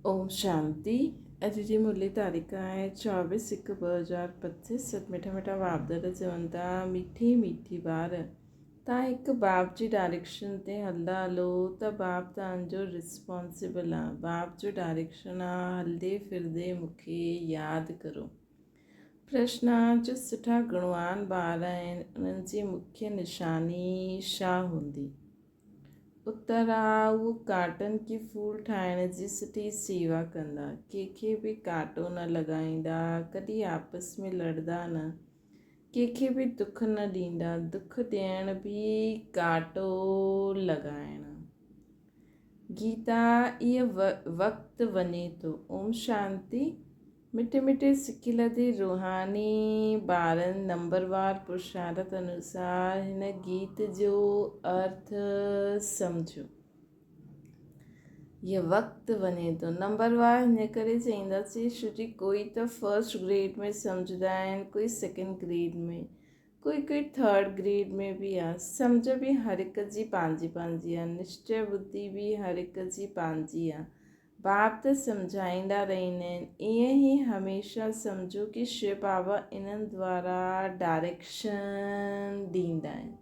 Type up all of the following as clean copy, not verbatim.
ओम शांति। अॼु जी मुरली तारीख़ आहे 24/1/2025। सत मिठा मिठा बाप दादा चवनि था, मीठी मीठी ॿार तव्हां हिकु बाप जी डायरेक्शन ते हलंदा हलो त बाप तव्हांजो रिस्पॉन्सिबल आहे। बाप जो डायरेक्शन आहे, हलंदे फिरदे मूंखे यादि करो। प्रश्न आहे, जो सुठा गुणवान ॿार आहिनि उन्हनि जी मुख्य निशानी छा हूंदी? उत्तर आहे, उहो काटन की फूल ठाहिण जी सुठी सेवा कंदा, कंहिंखे बि कांटो न लॻाईंदा, कॾहिं आपस में लड़दा न, कंहिंखे बि दुख न ॾींदा, दुख ॾियण बि कांटो लॻाइण। गीता, इहो वक़्तु वञे थो। ओम शांति। मिठे मिठे सिखियल ते रूहानी ॿारनि नंबरवार पुरुषार्थ अनुसार हिन गीत जो अर्थ सम्झो। इहो वक़्तु वञे थो नंबरवार हिन करे चईंदासीं छोजी कोई त फर्स्ट ग्रेड में सम्झंदा आहिनि, कोई सेकेंड ग्रेड में, कोई थर्ड ग्रेड में बि आहे। सम्झ बि हर हिक जी पंहिंजी पंहिंजी आहे, निश्चय बुद्धि बि हर हिक जी पंहिंजी आहे। बाप त सम्झाईंदा रहंदा आहिनि। ईअं ई हमेशह सम्झो कि शिव बाबा इन्हनि द्वारा डायरेक्शन ॾींदा आहिनि।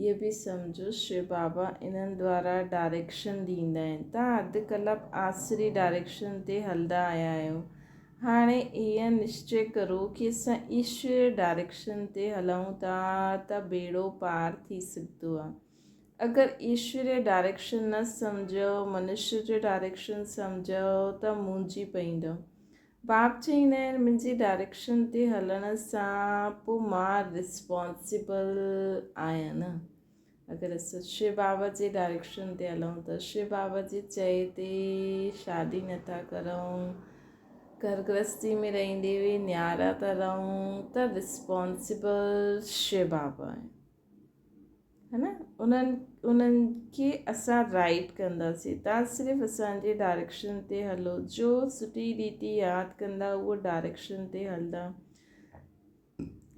ये बि सम्झो शिव बाबा इन्हनि द्वारा डायरेक्शन ॾींदा आहिनि। तव्हां अधु कलाक आसरी डायरेक्शन ते हलंदा आया आहियो। हाणे ईअं निश्चय करो कि असां ईश्वर डायरेक्शन ते हलूं था त बेड़ो पार थी सघंदो आहे। अगरि ईश्वरीय डायरेक्शन न सम्झो, मनुष्य जो डायरेक्शन सम्झो त मुंझी पईंदो। बाप चईंदा आहिनि, मुंहिंजी डायरेक्शन ते हलण सां पोइ मां रिस्पॉन्सिबल आहियां न। अगरि असां शिव बाबा जे डायरेक्शन ते हलूं त शिव बाबा जे चए ते शादी नथा करूं, घर गृहस्थी में रहंदे हुए न्यारा था रहूं त रिस्पॉन्सिबल शिव बाबा आहे, है न। उन्हनि खे असां राइट कंदासीं। तव्हां सिर्फ़ु असांजे डायरेक्शन ते हलो। जो सुठी रीति यादि कंदा उहो डायरेक्शन ते हलंदा।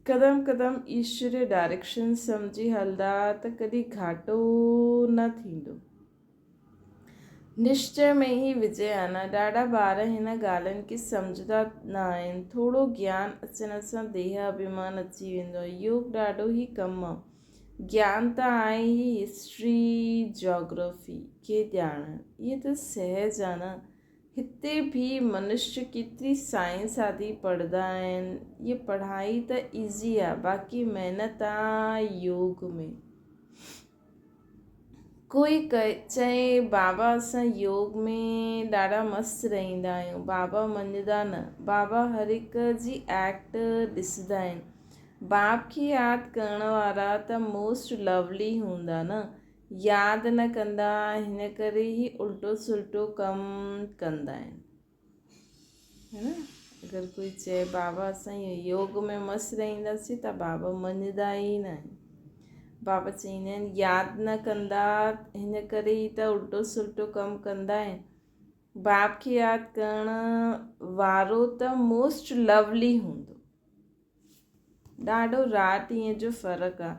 क़दम क़दम ईश्वरीय डायरेक्शन सम्झी हलंदा त कॾहिं घाटो न थींदो। निश्चय में ई विजय आहे न। ॾाढा ॿार हिन ॻाल्हियुनि खे सम्झंदा न आहिनि। थोरो ज्ञान अचण सां देह अभिमान अची वेंदो आहे। योग ॾाढो ई कमु आहे। ज्ञान त आहे ई, हिस्ट्री जोग्राफी खे ॼाणणु इहे त सहज आहे न। हिते बि मनुष्य केतिरी साइंस आदि पढ़ंदा आहिनि। इहे पढ़ाई त ईज़ी आहे, बाक़ी महिनत आहे योग में। कोई चए बाबा असां योग में ॾाढा मस्तु रहंदा आहियूं, बाबा मञदा न। बाबा हर हिक जी एक्ट ॾिसंदा आहिनि। बाप खे यादि करण वारा त मोस्ट लवली हूंदा न, यादि न कंदा, हिन करे ई उल्टो सुल्टो कमु कंदा आहिनि, है न। अगरि कोई चए बाबा असां योग में मस्तु रहंदासीं त बाबा मञदा ई न आहिनि। बाबा चईंदा आहिनि यादि न कंदा, हिन करे ई त उल्टो सुल्टो कमु कंदा आहिनि। बाप खे यादि करण वारो त मोस्ट लवली हूंदो। ॾाढो राति ॾींहं जो फ़र्क़ु आहे।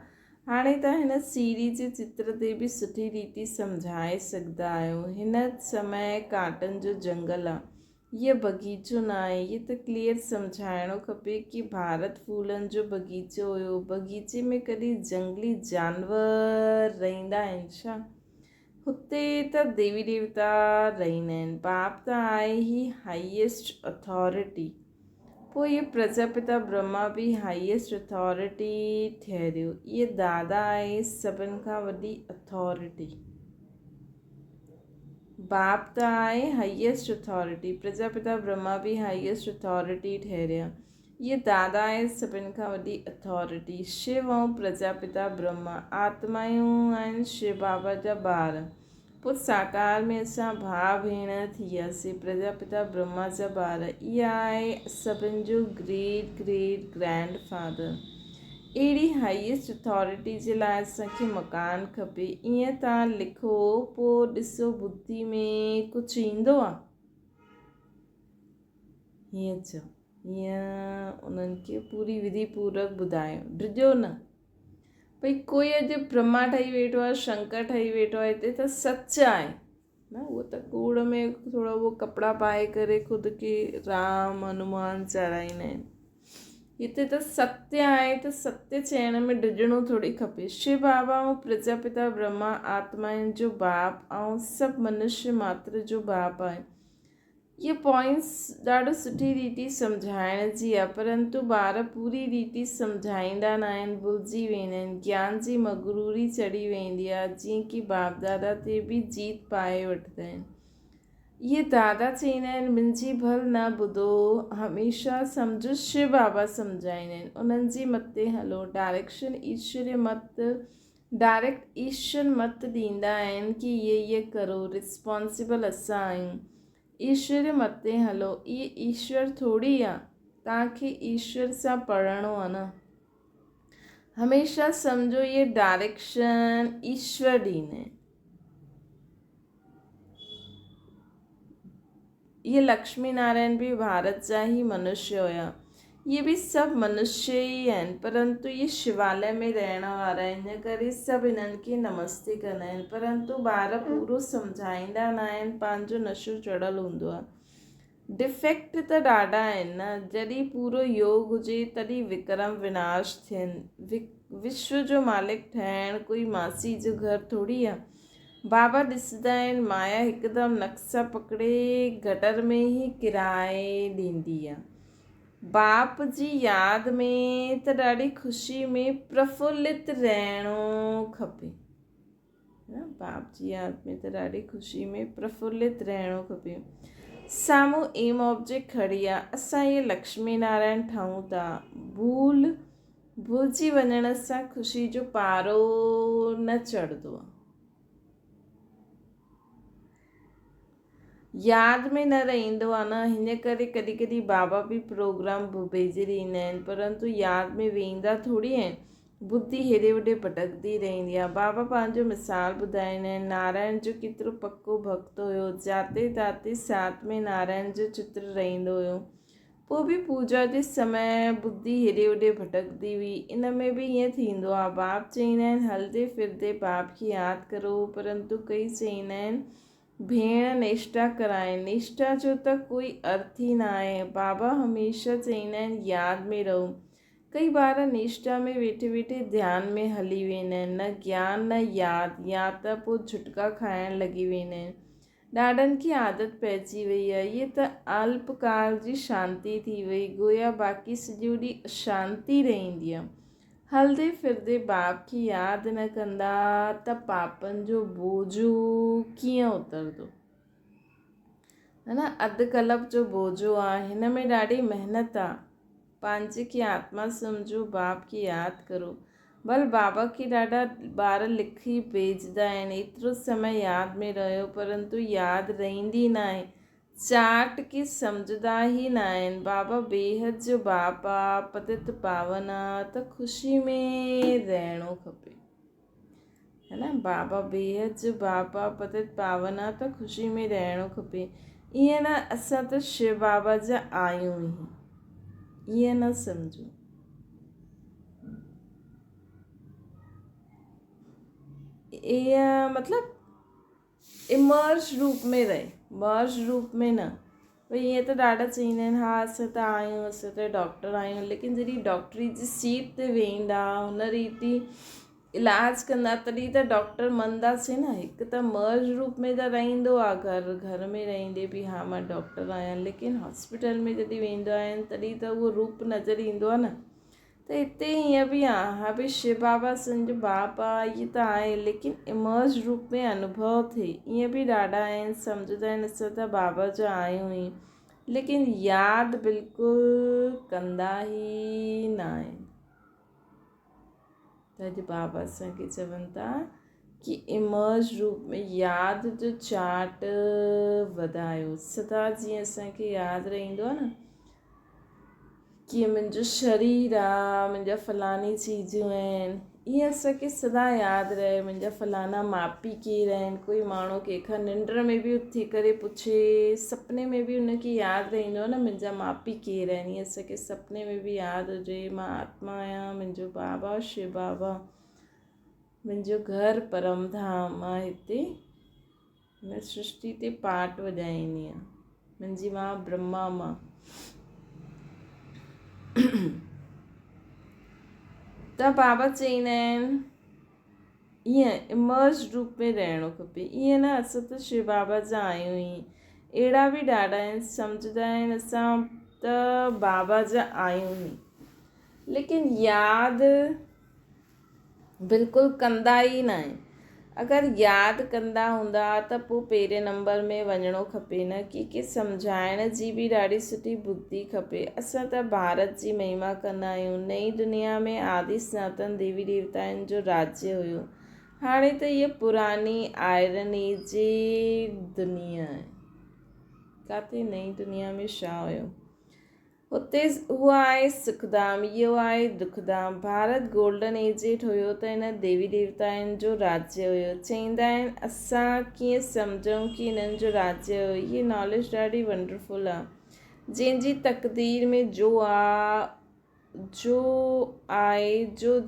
हाणे त हिन सीरी जे चित्र ते बि सुठी रीति सम्झाए सघंदा आहियो। हिन समय कांटनि जो जंगल आहे, हीअ बगीचो न आहे। इहे त क्लियर सम्झाइणो खपे कि भारत फूलनि जो बगीचो हुयो। बगीचे में कॾहिं जंगली जानवर रहंदा आहिनि छा? हुते त देवी देवता रहंदा आहिनि। बाप त आहे ई हाईएस्ट अथॉरिटी। पोइ इहे प्रजापिता ब्रह्मा बि हाईएस्ट अथॉरिटी ठहरियो। इहे दादा आहे सभिनि खां वॾी अथॉरिटी। बाप त आहे हाईएस्ट अथॉरिटी, प्रजापिता ब्रह्मा बि हाईएस्ट अथॉरिटी ठहरिया। इहे दादा आहे सभिनि खां वॾी अथॉरिटी। शिव ऐं प्रजापिता ब्रह्मा आत्मायूं आहिनि शिव बाबा जा ॿार। पोइ साकार में असां भाउ भेण थी वियासीं, प्रजापिता ब्रह्मा जा ॿार। इहा आहे सभिनि जो ग्रेट ग्रेट ग्रैंड फादर। अहिड़ी हाईएस्ट अथॉरिटी जे लाइ असांखे मकान खपे। ईअं तव्हां लिखो, पोइ ॾिसो बुद्धि में कुझु ईंदो आहे। हीअं चओ, हीअं उन्हनि खे पूरी विधि पूर्वक ॿुधायो, ड्रिजो न। भई कोई अॼु ब्रह्मा ठही वेठो आहे, शंकर ठही वेठो आहे, हिते त सच आहे। न उहो त कूड़ में थोरो उहो कपिड़ा पाए करे ख़ुदि खे राम हनुमान चाराईंदा आहिनि। हिते त सत्य आहे त सत्य चइण में डिॼणो थोरी खपे। शिव बाबा ऐं प्रजापिता ब्रह्मा आत्माउनि जो बाप ऐं सभु मनुष्य मात्र जो बाप आहे। इहे पॉइंट्स ॾाढो सुठी रीति सम्झाइण जी आहे, परंतु ॿार पूरी रीति सम्झाईंदा न आहिनि, भुलिजी वेंदा आहिनि। ज्ञान जी मगरूरी चढ़ी वेंदी आहे, जीअं की बाप दादा ते बि जीत पाए वठंदा आहिनि। इहे दादा चईंदा आहिनि मुंहिंजी भल न ॿुधो, हमेशह सम्झो शिव बाबा सम्झाईंदा आहिनि। उन्हनि जी मथे हलो, डायरेक्ट ईश्वर मत ॾींदा आहिनि की इहे करो, रिस्पॉन्सिबल असां आहियूं। ईश्वर मथे हलो, इहे ईश्वर थोरी आहे, तव्हांखे ईश्वर सां पढ़णो आहे न। हमेशह सम्झो इहे डायरेक्शन ईश्वर ॾींदा आहिनि। इहे लक्ष्मी नारायण बि भारत जा ई मनुष्य हुया। इहे बि सभु मनुष्य ई आहिनि, परंतु इहे शिवालय में रहण वारा आहिनि, इन करे सभु हिननि खे नमस्ते कंदा आहिनि। परंतु ॿार पूरो सम्झाईंदा न आहिनि, पंहिंजो नशो चढ़ियल हूंदो आहे। डिफेक्ट त ॾाढा आहिनि न, जॾहिं पूरो योग हुजे तॾहिं विक्रम विनाश थियनि। विश्व जो मालिक ठहिण कोई मासी जो घर थोरी आहे। बाबा ॾिसंदा आहिनि माया हिकदमि नक्शा पकिड़े गटर में ई किराए ॾींदी आहे। बाप जी यादि में त ॾाढी ख़ुशी में प्रफुल्लित रहणो खपे। बाप जी यादि में त ॾाढी ख़ुशी में प्रफुल्लित रहणो खपे। साम्हूं एम ऑब्जेक्ट खड़ी आहे, असां इहे लक्ष्मी नारायण ठहूं था। भुलिजी वञण सां ख़ुशी जो पारो न चढ़ंदो आहे। यादि में न रहंदो आहे न, हिन करे कॾहिं कॾहिं बाबा बि प्रोग्राम भेजे ॾींदा आहिनि, परंतु यादि में वेंदा थोरी आहिनि। बुद्धि हेॾे होॾे भटकदी रहंदी आहे। बाबा पंहिंजो मिसाल ॿुधाईंदा आहिनि, नारायण जो केतिरो पको भक्त हुयो, जाते ताते साथ में नारायण जो चित्र रहंदो हुयो। पोइ बि पूजा जे समय बुद्धि हेॾे होॾे भटकदी हुई। इन में बि ईअं थींदो आहे। बाप चईंदा आहिनि हलंदे फिरदे बाप खे यादि करो, परंतु कई चईंदा आहिनि भेण निष्ठा कराए। निष्ठा जो त कोई अर्थ ई न आहे। बाबा हमेशह चईंदा आहिनि यादि में रहो। कई बार निष्ठा में वेठे वेठे ध्यान में हली वेंदा आहिनि, न ज्ञान न यादि, या त पोइ झुटका खाइण लॻी वेंदा आहिनि। ॾाढनि खे आदत पइजी वई आहे। इहे त अल्पकाल जी शांती थी वई, गोया बाक़ी सॼो ॾींहुं अशांती रहंदी आहे। हलंदे फिरदे बाप खे यादि न कंदा त पापनि जो बोझो कीअं उतरंदो, है न। अधु कल्प जो बोझो आहे, हिन में ॾाढी महिनत आहे। पंहिंजे खे आत्मा सम्झो, बाप खे यादि करो। भल बाबा खे ॾाढा ॿार लिखी भेजंदा आहिनि एतिरो समय यादि में रहियो, परंतु यादि रहंदी न आहे। चाट खे सम्झंदा ई न आहिनि। बाबा बेहद जो बाप आहे, पतित पावन आहे, त ख़ुशी में रहणो खपे, है न। बाबा बेहद जो बाप आहे, पतित पावन आहे, त ख़ुशी में रहणो खपे। ईअं न असां त शिव बाबा जा आहियूं ई, ईअं न सम्झो। ईअं मतिलबु इमर्ज रूप में रहे, मर्ज रूप में न। भई ईअं त ॾाढा चईंदा आहिनि हा असां त आहियूं, असां त डॉक्टर आहियूं, लेकिन जॾहिं डॉक्टरी जी सीट ते वेंदा, हुन रीति इलाज कंदा, तॾहिं त डॉक्टर मञदासीं न। हिकु त मर्ज रूप में त रहंदो आहे, घर में रहंदे बि हा मां डॉक्टर आहियां, लेकिन हॉस्पिटल में जॾहिं वेंदा आहिनि तॾहिं त उहो रूप नज़र ईंदो आहे न। त हिते ईअं बि आहे, हा भई शिव बाबा असांजो बाप आहे, इहे त आहे, लेकिन इमर्ज रूप में अनुभव थिए। ईअं बि ॾाढा आहिनि सम्झंदा आहिनि असां त बाबा जा आहियूं ई, लेकिन यादि बिल्कुलु कंदा ई न आहिनि। त अॼु बाबा असांखे चवनि था कि इमर्ज रूप में यादि जो चाट वधायो। सदा जीअं असांखे यादि रहंदो आहे न कि मुंहिंजो शरीरु आहे, मुंहिंजा फलानी चीजूं आहिनि, ईअं असांखे सदा यादि रहे। मुंहिंजा फलाना माउ पीउ केरु आहिनि। कोई माण्हू कंहिंखां निंड में बि उथी करे पुछे, सुपिने में बि उनखे यादि रहंदो आहे न मुंहिंजा माउ पीउ केरु आहिनि। ईअं असांखे सुपिने में बि यादि हुजे मां आत्मा आहियां, मुंहिंजो बाबा शिव बाबा, मुंहिंजो घरु परमधाम आहे हिते। हिन सृष्टि ते पाट वॼाईंदी आहे। मुंहिंजी मां ब्रह्मा मां। त बाबा चईंदा आहिनि ईअं इमर्ज रूप में रहणो खपे। ईअं न असां त शिव बाबा जा आहियूं ई, अहिड़ा बि ॾाढा आहिनि सम्झंदा आहिनि असां त बाबा जा आहियूं ई, लेकिन यादि बिल्कुलु कंदा ई न आहिनि। अगरि यादि कंदा हूंदा त पोइ पहिरें नंबर में वञिणो खपे न, की सम्झाइण जी बि ॾाढी सुठी बुद्धि खपे। असां त भारत जी महिमा कंदा आहियूं। नई दुनिया में आदि सनातन देवी देवताउनि जो राज्य हुयो। हाणे त इहा पुरानी आयरनी जी दुनिया आहे। किथे नई दुनिया में छा हुयो? हुते उहा आहे सुखधाम, इहो आहे दुखधाम। भारत गोल्डन एजेट हुयो त हिन देवी देवताउनि जो राज्य हुयो। चईंदा आहिनि असां कीअं सम्झूं कि हिननि जो राज्य हुयो। इहा नॉलेज ॾाढी वंडरफुल आहे। जंहिंजी तक़दीर में जो आहे जो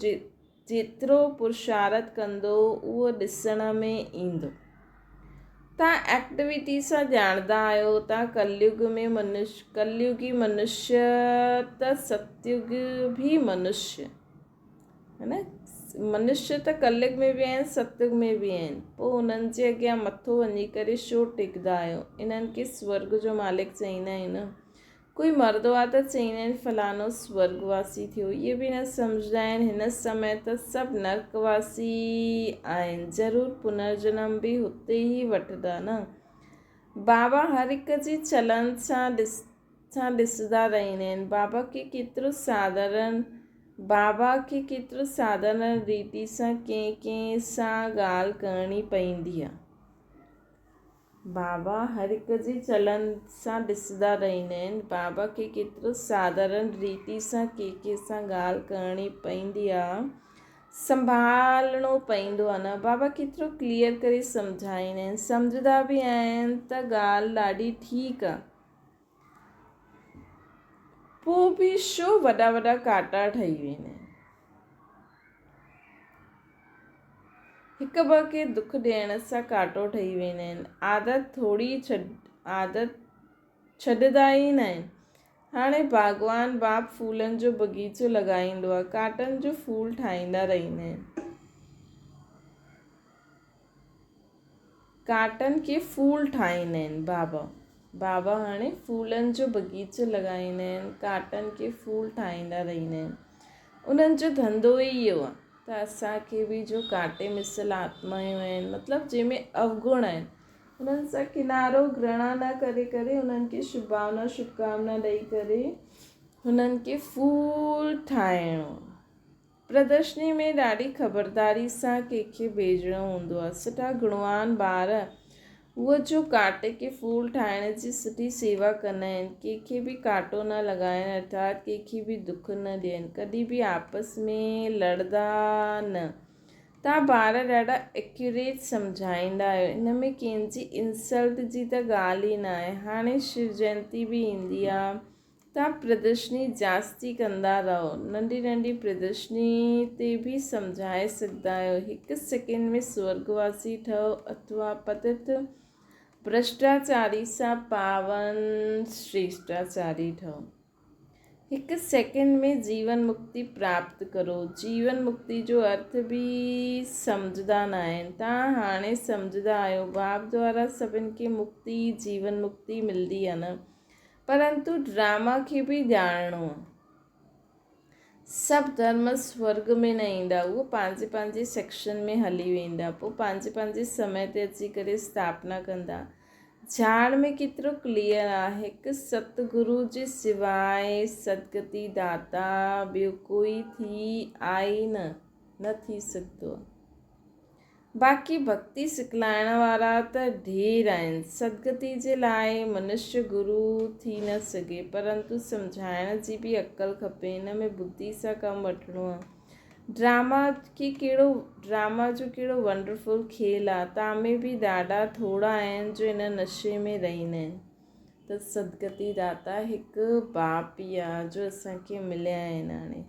जेतिरो पुरुषार्थ कंदो उहो ॾिसण में ईंदो। तव्हां एक्टिविटी सां ॼाणंदा आहियो तव्हां कलयुगी मनुष्य त सतयुग बि मनुष्य है न। मनुष्य त कलयुग में बि आहिनि, सतयुग में बि आहिनि। पोइ उन्हनि जे अॻियां मथो वञी करे छो टिकंदा आहियो? इन्हनि खे स्वर्ग जो मालिक चईंदा आहिनि न। कोई मरंदो आहे त चईंदा आहिनि फलानो स्वर्गवासी थियो। इहे बि न सम्झंदा आहिनि हिन समय त सभु नरकवासी आहिनि। ज़रूरु पुनर्जन्म बि हुते ई वठंदा न। बाबा हर हिक जी चलन सां ॾिसंदा रहंदा आहिनि। बाबा खे केतिरो साधारण रीति सां कंहिं सां ॻाल्हि करणी पवंदी आहे। बाबा हर हिक जी चलन सां ॾिसंदा रहंदा आहिनि। बाबा खे केतिरो साधारण रीति सां कंहिं सां ॻाल्हि करणी पवंदी आहे, संभालणो पवंदो आहे न। बाबा केतिरो क्लियर करे सम्झाईंदा आहिनि। सम्झंदा बि आहिनि त ॻाल्हि ॾाढी ठीकु आहे। पोइ बि छो वॾा वॾा काटा ठही वेंदा आहिनि। हिक ॿ खे दुख ॾियण सां कांटो ठही वेंदा आहिनि। आदत छॾंदा ई न आहिनि। हाणे भॻवान बाप फूलनि जो बगीचो लॻाईंदो आहे, कांटनि जो फूल ठाहींदा रहंदा आहिनि। कांटनि खे फूल ठाहींदा आहिनि बाबा हाणे फूलनि जो बगीचो लॻाईंदा आहिनि, कांटनि खे फूल ठाहींदा रहंदा आहिनि। उन्हनि जो धंधो ई इहो आहे। त असांखे बि जो कांटे मिसल आत्मायूं आहिनि, मतिलबु जंहिंमें अवगुण आहिनि, उन्हनि सां किनारो घृणा न करे उन्हनि खे शुभकामना ॾेई करे हुननि खे फूल ठाहिणो। प्रदर्शनी में ॾाढी ख़बरदारी सां कंहिंखे भेजणो हूंदो आहे। सुठा गुणवान ॿार उहो जो कांटे खे फूल ठाहिण जी सुठी सेवा कंदा आहिनि। कंहिंखे बि कांटो न लॻाइनि, अर्थात कंहिंखे बि दुख न ॾियनि, कॾहिं बि आपस में लड़ंदा न। तव्हां ॿार ॾाढा एक्यूरेट सम्झाईंदा आहियो। हिन में कंहिंजी इंसल्ट जी त ॻाल्हि ई न आहे। हाणे शिव जयंती बि ईंदी आहे। तव्हां प्रदर्शनी जास्ती कंदा रहो। नंढी प्रदर्शनी ते बि सम्झाए सघंदा आहियो। 1 सेकेंड में स्वर्गवासी ठहो अथवा पतित भ्रष्टाचारी सां पावन श्रेष्ठाचारी ठहो। 1 सेकेंड में जीवन मुक्ति प्राप्त करो। जीवन मुक्ति जो अर्थ बि सम्झंदा न आहिनि। तव्हां हाणे सम्झंदा आहियो बाप द्वारा सभिनि खे मुक्ति जीवन मुक्ति मिलंदी आहे न, परंतु ड्रामा खे बि ॼाणणो आहे। सभु धर्म स्वर्ग में न ईंदा, उहो पंहिंजे सेक्शन में हली वेंदा, पोइ पंहिंजे समय ते अची करे स्थापना कंदा। झाड़ में केतिरो क्लियर आहे, हिकु सतगुरु जे सिवाय सदगति दाता ॿियो कोई न थी सघंदो। बाक़ी भक्ति सिखलाइण वारा त ढेर आहिनि। सदगति जे लाइ मनुष्य गुरु थी न सघे, परंतु सम्झाइण जी बि अक़ल खपे। हिन में बुद्धि सां कमु वठिणो आहे। ड्रामा जो कहिड़ो वंडरफुल खेल आहे। तव्हां में बि ॾाढा थोरा आहिनि जो हिन नशे में रहंदा आहिनि। त सदगति दाता हिकु बाप ई आहे जो असांखे मिलिया आहिनि। हाणे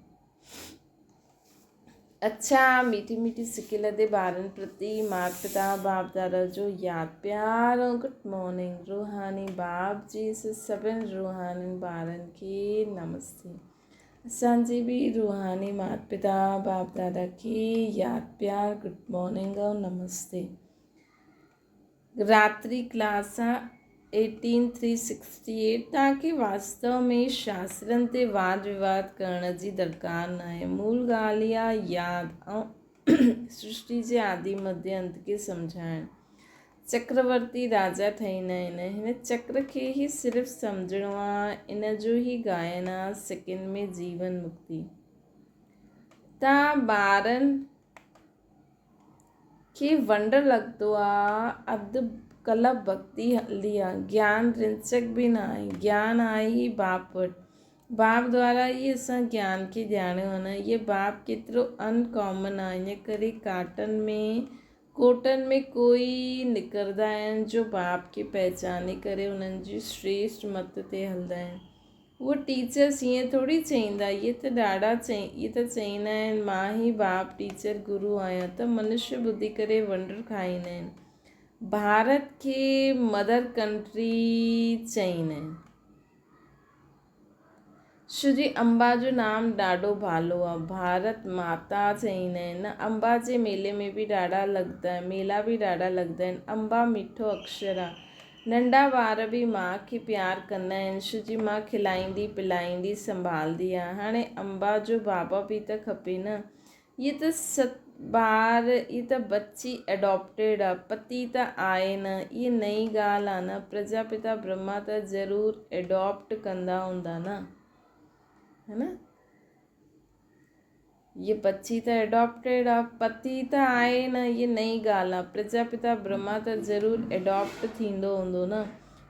अच्छा मीठी मीठी सिकिल दे ॿारनि प्रति माता पिता बाप दादा जो यादि प्यार ऐं गुड मॉर्निंग। रूहानी बाप जी सभिनि रूहानी ॿारनि खे नमस्ते। असांजे बि रूहानी माता पिता बाप दादा खे यादि प्यार गुड मॉर्निंग ऐं नमस्ते। रात्रि क्लास 18368। तव्हांखे वास्तव में शास्त्रनि ते वाद विवाद करण जी दरकारु न आहे। मूल ॻाल्हि इहा यादि ऐं सृष्टि जे आदि मध्य अंत खे सम्झाइणु। चक्रवर्ती राजा ठहींदा आहिनि, हिन चक्र खे ई सिर्फ़ु सम्झणो आहे। इन जो ई गायन आहे सेकेंड में जीवन मुक्ति। तव्हां ॿारनि खे वंडर लॻंदो आहे, अधु कल्ह भक्ति हलंदी आहे, ज्ञान रिंचक बि न आहे, ज्ञान आहे ई बाप वटि। बाप द्वारा ई असां ज्ञान खे ॼाणियो आहे न। इहे बाप केतिरो अनकॉमन आहे, इन करे कोटनि में कोई निकिरंदा आहिनि जो बाप खे पहचाने करे उन्हनि जी श्रेष्ठ मत ते हलंदा आहिनि। उहे टीचर्स ईअं थोरी चईंदा, इहे त चईंदा आहिनि मां ई बाप टीचर गुरु आहियां, त मनुष्य ॿुधी करे वंडर खाईंदा आहिनि। भारत खे मदर कंट्री चईंदा आहिनि। श्री अम्बा जो नाम ॾाढो भालो आहे, भारत माता चईंदा आहिनि। अम्बा जे मेला बि ॾाढा लॻंदा आहिनि। अम्बा मिठो अक्षर आहे। नंढा ॿार बि माउ खे प्यारु कंदा आहिनि। छो मां खिलाईंदी पिलाईंदी संभालंदी आहे। हाणे अम्बा जो बाबा बि त खपे न। इहे त बच्ची एडॉप्टेड आहे, पति त आहे न। इहा नई ॻाल्हि आहे न। प्रजापिता ब्रह्मा त ज़रूरु एडॉप्ट कंदा हूंदा न, है न। ये बच्ची त एडॉप्टेड आहे, पति त आहे न। इहा नई ॻाल्हि आहे। प्रजापिता ब्रह्मा त ज़रूरु एडॉप्ट थींदो हूंदो न।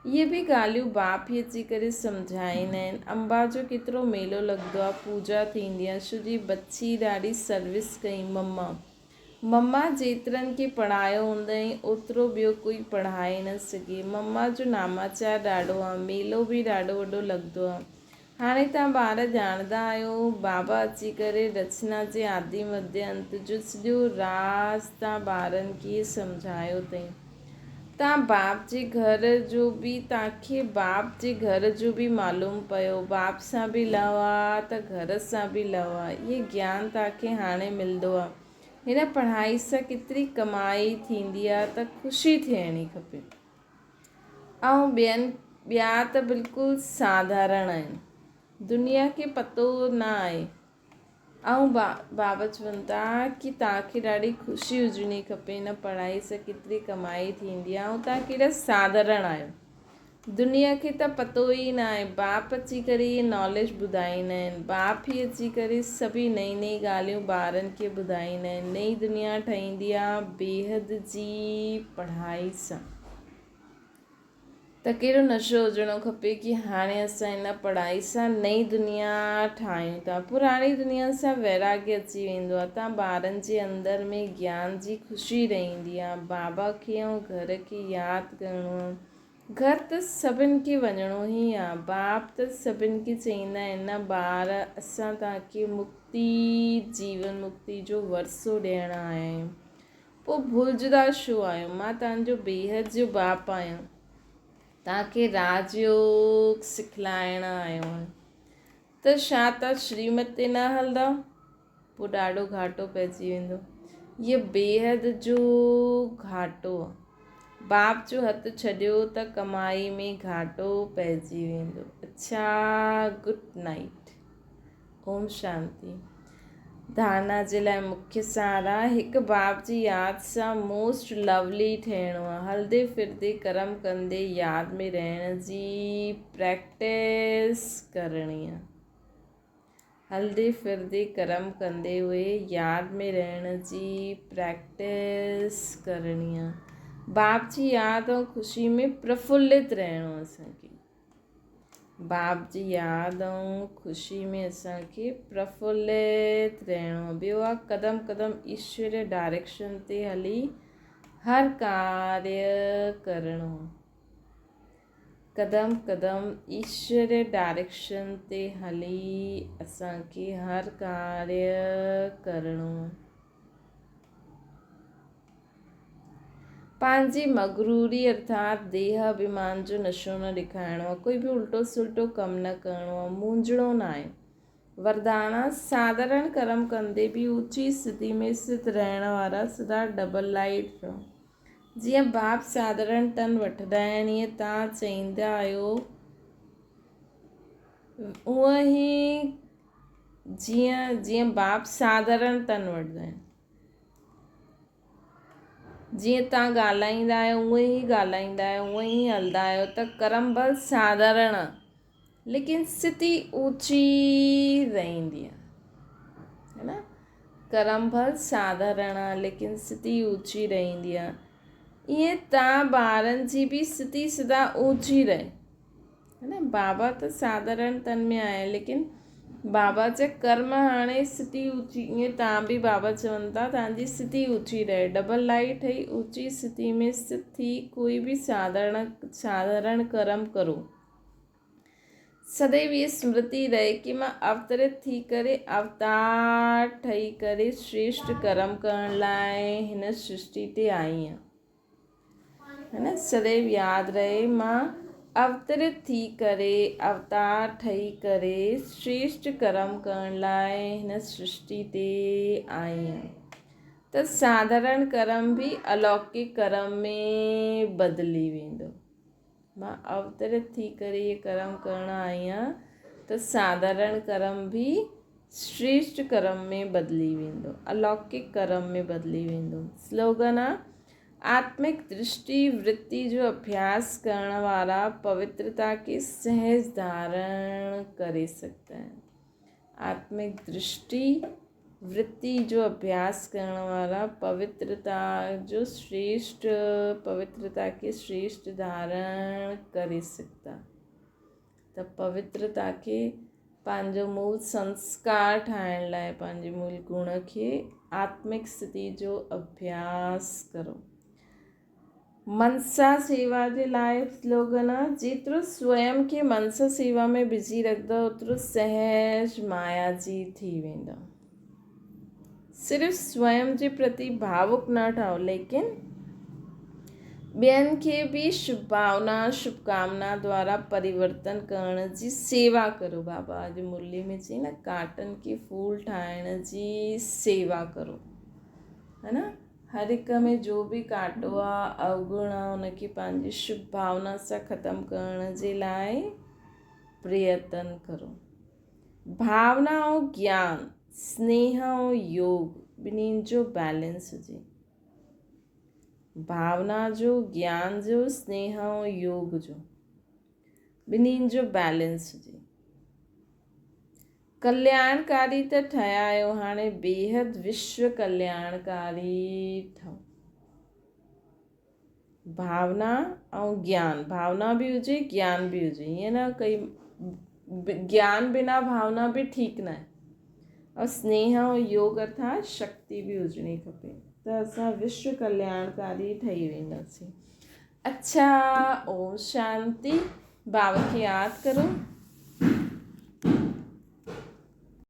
इहे बि ॻाल्हियूं बाप ई अची करे सम्झाईंदा आहिनि। अम्बा जो केतिरो मेलो लॻंदो आहे, पूजा थींदी आहे। छो बच्ची ॾाढी सर्विस कई। मम्मा जेतिरनि खे पढ़ायो हूंदई ओतिरो ॿियो कोई पढ़ाए न सघे। मम्मा जो नामाचार ॾाढो आहे, मेलो बि ॾाढो वॾो लॻंदो आहे। हाणे तव्हां ॿार ॼाणंदा आहियो, बाबा अची करे रचना जे आदि मध्य अंत जो सॼो राज़ तव्हां ॿारनि खे सम्झायो अथई। तव्हांखे बाप जे घर जो बि मालूम पियो। बाप सां बि लव आहे त घर सां बि लव आहे। इहे ज्ञान तव्हांखे हाणे मिलंदो आहे। हिन पढ़ाई सां केतिरी कमाई थींदी आहे त ख़ुशी थियणी खपे। ऐं ॿिया त बिल्कुलु साधारण आहिनि, दुनिया खे पतो न आहे। ऐं बाबा चवनि था कि तव्हांखे ॾाढी ख़ुशी हुजणी खपे। हिन पढ़ाई सां केतिरी कमाई थींदी आहे। ऐं तव्हां केॾा साधारण आहियो, दुनिया खे त पतो ई न आहे। बाप अची करे इहे नॉलेज ॿुधाईंदा आहिनि। बाप ई अची करे सभई नई नई ॻाल्हियूं ॿारनि खे ॿुधाईंदा आहिनि। नई दुनिया ठहींदी आहे बेहद जी पढ़ाई सां। त कहिड़ो नशो हुजणो खपे कि हाणे असां हिन पढ़ाई सां नई दुनिया ठाहियूं था। पुराणी दुनिया सां वैराग्य अची वेंदो आहे। तव्हां ॿारनि जे अंदरि में ज्ञान जी ख़ुशी रहंदी आहे। बाबा खे ऐं घर खे यादि करिणो आहे। घर त सभिनि खे वञिणो ई आहे। बाप त सभिनि खे चईंदा आहिनि न, ॿार असां तव्हांखे जीवन मुक्ति जो वरसो ॾियणु आया आहियूं। पोइ भुलिजंदा छो आहियो? मां तव्हांजो बेहद जो बाप आहियां। तव्हांखे राजयोग सिखलाइण आयो आहे। त छा तव्हां श्रीमत ते न हलंदा? पोइ ॾाढो घाटो पइजी वेंदो। इहो बेहद जो घाटो आहे। बाप जो हथु छॾियो त कमाई में घाटो पइजी वेंदो। अच्छा, गुड नाइट, ओम शांति। धारणा जे लाइ मुख्य सार आहे, हिकु बाप जी यादि सां मोस्ट लवली ठहिणो आहे। हलंदे फिरदे कर्म कंदे यादि में रहण जी प्रैक्टिस करणी आहे। हलंदे फिरदे कर्म कंदे हुए यादि में रहण जी प्रैक्टिस करणी आहे। बाप जी यादि ऐं ख़ुशी में प्रफुल्लित रहणो आहे असांखे। बाप जी यादि ऐं ख़ुशी में असांखे प्रफुल्लित रहणो आहे। ॿियो आहे क़दम क़दम ईश्वर डायरेक्शन ते हली हर कार्य करिणो। क़दम क़दम ईश्वर डायरेक्शन ते हली असांखे हर कार्य करिणो। पंहिंजी मगरूरी अर्थात देह अभिमान जो नशो न ॾेखारिणो आहे, कोई बि उल्टो सुल्टो कमु न करिणो आहे, मूंझणो न आहे। वरदान आहे साधारण कर्म कंदे बि ऊची स्थिति में स्थित रहण वारा सदा डबल लाइट रहो। जीअं बाप साधारण तन वठंदा आहिनि ईअं तव्हां चईंदा आहियो, उअं ई जीअं बाप साधारण तन वठंदा आहिनि, जीअं तव्हां ॻाल्हाईंदा आहियो उअं ई ॻाल्हाईंदा आहियो, उअं ई हलंदा आहियो, त कर्म बल साधारण लेकिन स्थिति ऊची रहंदी आहे, है न। कर्म बल साधारण आहे लेकिन स्थिति ऊची रहंदी आहे। ईअं तव्हां ॿारनि जी बि स्थिति सदा ऊची रहे, है न। बाबा त साधारण तन में आया लेकिन बाबा जा कर्म हाणे स्थिति ऊची, ईअं तव्हां बि बाबा चवनि था तव्हांजी स्थिति ऊची रहे, डबल लाइट ठही ऊची स्थिति में स्थित थी कोई बि साधारण कर्म करो। सदैव ये स्मृति रहे कि मां अवतरित थी करे अवतार ठही करे श्रेष्ठ कर्म करण लाइ हिन सृष्टि ते आई आहियां, है न। सदैव यादि रहे मां अवतरित थी करे अवतार ठही करे श्रेष्ठ कर्म करण लाइ हिन सृष्टि ते आई आहियां। त साधारण कर्म बि अलौकिक कर्म में बदिली वेंदो। मां अवतरित थी करे ये कर्म करण आई आहियां त साधारण कर्म बि श्रेष्ठ कर्म में बदिली वेंदो, अलौकिक कर्म में बदिली वेंदो। स्लोगन आहे आत्मिक दृष्टि वृत्ति जो अभ्यास करण वारा पवित्रता के सहज धारण करे सकता है। आत्मिक दृष्टि वृत्ति जो अभ्यास करण वारा पवित्रता के श्रेष्ठ धारण करे सघंदा। त पवित्रता खे पंहिंजो मूल संस्कार ठाहिण लाइ पंहिंजे मूल गुण खे आत्मिक स्थिति जो अभ्यास करो। मनसा सेवा जे लाइ स्लोगन आहे जेतिरो स्वयं खे मनसा सेवा में बिजी रखंदो ओतिरो सहज माया जी थी वेंदा। सिर्फ़ु स्वयं जे प्रति भावुक न ठहो लेकिन ॿियनि खे बि शुभभावना शुभकामना द्वारा परिवर्तन करण जी सेवा करो। बाबा अॼु मुरली में चई न काटन खे फूल ठाहिण जी सेवा करो, है न। हर हिक में जो बि कांटो आहे अवगुण आहे उनखे पंहिंजी शुभ भावना सां ख़तमु करण जे लाइ प्रयत्न करो। भावना ऐं ज्ञान, स्नेह ऐं योग ॿिन्हिनि जो बैलेंस हुजे। भावना जो, ज्ञान जो, स्नेह ऐं योग जो ॿिन्हिनि जो बैलेंस हुजे। कल्याणकारी त ठहिया आहियो, हाणे बेहद विश्व कल्याणकारी ठहो। भावना ऐं ज्ञान, भावना बि हुजे ज्ञान बि हुजे, ईअं न कई ज्ञान बिना भावना बि ठीकु न आहे। और स्नेह ऐं योग अर्थात शक्ति बि हुजणी खपे त असां विश्व कल्याणकारी ठही वेंदासीं। अच्छा, ओम शांति। बाबा खे यादि करो।